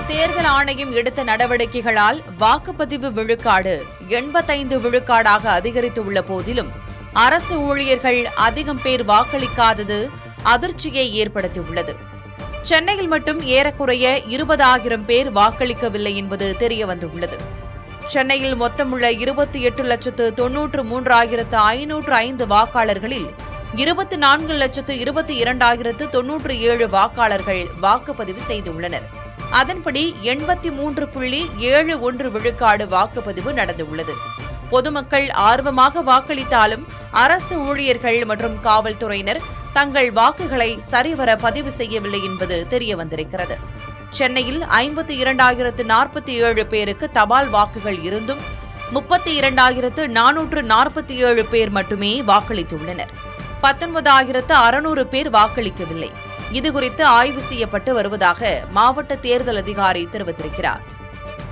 தேர்தல் ஆணையம் எடுத்த நடவடிக்கைகளால் வாக்குப்பதிவு விழுக்காடு 85 விழுக்காடாக அதிகரித்துள்ள போதிலும் அரசு ஊழியர்கள் அதிகம் பேர் வாக்களிக்காதது அதிர்ச்சியை ஏற்படுத்தியுள்ளது. சென்னையில் மட்டும் ஏறக்குறைய 20,000 பேர் வாக்களிக்கவில்லை என்பது தெரியவந்துள்ளது. சென்னையில் மொத்தமுள்ள 28,93,505 வாக்காளர்களில் 24,22,097 வாக்காளர்கள் வாக்குப்பதிவு செய்துள்ளனர். அதன்படி 83.71 விழுக்காடு வாக்குப்பதிவு நடந்துள்ளது. பொதுமக்கள் ஆர்வமாக வாக்களித்தாலும் அரசு ஊழியர்கள் மற்றும் காவல்துறையினர் தங்கள் வாக்குகளை சரிவர பதிவு செய்யவில்லை என்பது தெரியவந்திருக்கிறது. சென்னையில் 52,047 பேருக்கு தபால் வாக்குகள் இருந்தும் 32,447 பேர் மட்டுமே வாக்களித்துள்ளனர். 19,600 பேர் வாக்களிக்கவில்லை. இதுகுறித்து ஆய்வு செய்யப்பட்டு வருவதாக மாவட்ட தேர்தல் அதிகாரி தெரிவித்திருக்கிறார்.